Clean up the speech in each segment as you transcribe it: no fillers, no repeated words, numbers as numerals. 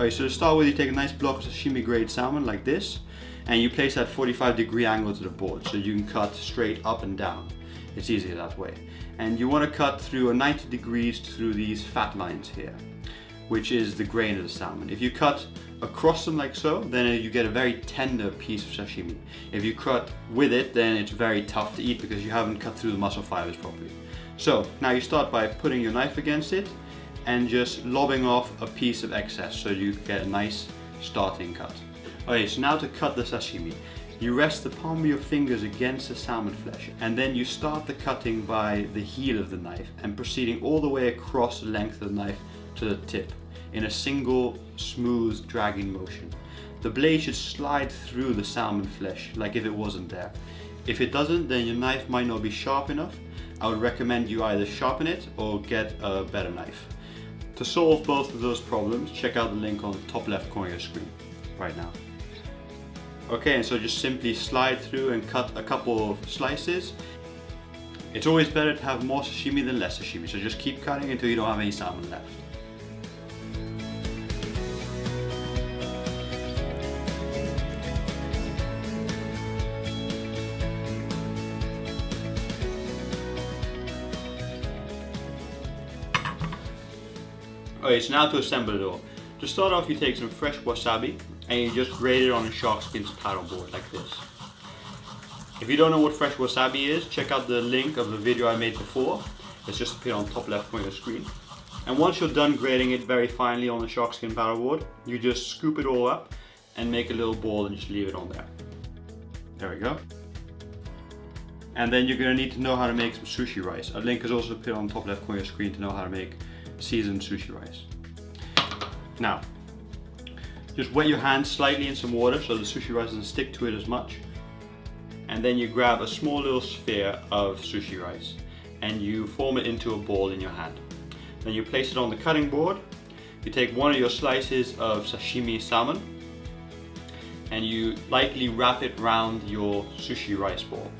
Alright, so to start with, you take a nice block of sashimi grade salmon like this, and you place that 45-degree angle to the board so you can cut straight up and down. It's easier that way. And you want to cut through a 90 degrees through these fat lines here, which is the grain of the salmon. If you cut across them like so, then you get a very tender piece of sashimi. If you cut with it, then it's very tough to eat because you haven't cut through the muscle fibers properly. So now you start by putting your knife against it and just lobbing off a piece of excess so you get a nice starting cut. Okay, so now to cut the sashimi. You rest the palm of your fingers against the salmon flesh, and then you start the cutting by the heel of the knife and proceeding all the way across the length of the knife to the tip in a single smooth dragging motion. The blade should slide through the salmon flesh like if it wasn't there. If it doesn't, then your knife might not be sharp enough. I would recommend you either sharpen it or get a better knife. To solve both of those problems, check out the link on the top left corner of your screen right now. Okay, and so just simply slide through and cut a couple of slices. It's always better to have more sashimi than less sashimi, so just keep cutting until you don't have any salmon left. Okay, so now to assemble it all. To start off, you take some fresh wasabi and you just grate it on a shark skin paddle board like this. If you don't know what fresh wasabi is, check out the link of the video I made before. It's just appeared on the top left corner of the screen. And once you're done grating it very finely on the shark skin paddle board, you just scoop it all up and make a little ball and just leave it on there. There we go. And then you're going to need to know how to make some sushi rice. A link is also appeared on the top left corner of the screen to know how to make seasoned sushi rice. Now, just wet your hands slightly in some water so the sushi rice doesn't stick to it as much. And then you grab a small little sphere of sushi rice and you form it into a ball in your hand. Then you place it on the cutting board. You take one of your slices of sashimi salmon and you lightly wrap it around your sushi rice ball.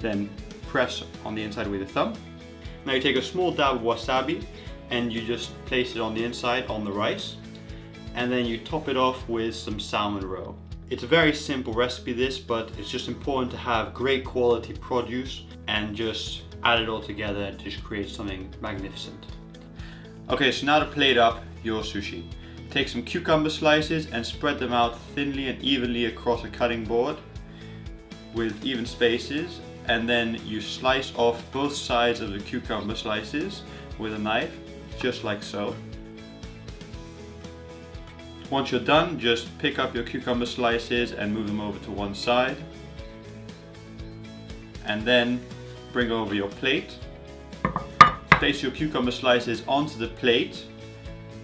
Then press on the inside with your thumb. Now you take a small dab of wasabi and you just place it on the inside on the rice, and then you top it off with some salmon roe. It's a very simple recipe this, but it's just important to have great quality produce and just add it all together and just create something magnificent. Okay, so now to plate up your sushi. Take some cucumber slices and spread them out thinly and evenly across a cutting board with even spaces, and then you slice off both sides of the cucumber slices with a knife, just like so. Once you're done, just pick up your cucumber slices and move them over to one side. And then bring over your plate. Place your cucumber slices onto the plate,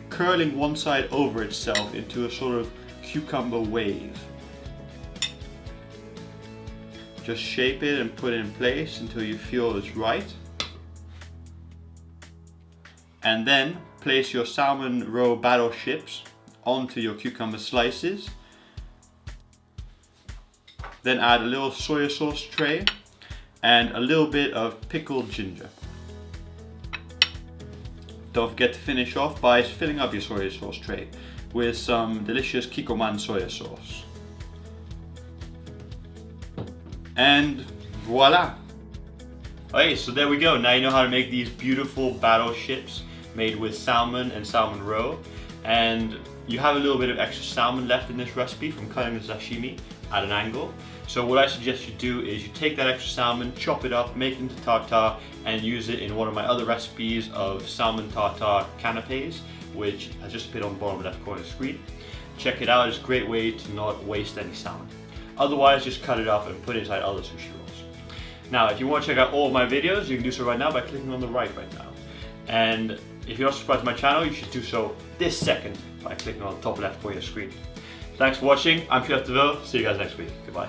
curling one side over itself into a sort of cucumber wave. Just shape it and put it in place until you feel it's right. And then place your salmon roe battleships onto your cucumber slices. Then add a little soy sauce tray and a little bit of pickled ginger. Don't forget to finish off by filling up your soy sauce tray with some delicious Kikkoman soy sauce. And voila! Okay, so there we go. Now you know how to make these beautiful battleships made with salmon and salmon roe. And you have a little bit of extra salmon left in this recipe from cutting the sashimi at an angle. So what I suggest you do is you take that extra salmon, chop it up, make it into tartare, and use it in one of my other recipes of salmon tartare canapes, which has just appeared on the bottom left corner of the screen. Check it out, it's a great way to not waste any salmon. Otherwise, just cut it up and put it inside other sushi rolls. Now, if you want to check out all of my videos, you can do so right now by clicking on the right now. And if you're not subscribed to my channel, you should do so this second by clicking on the top left corner of your screen. Thanks for watching. I'm Chef Deville. See you guys next week. Goodbye.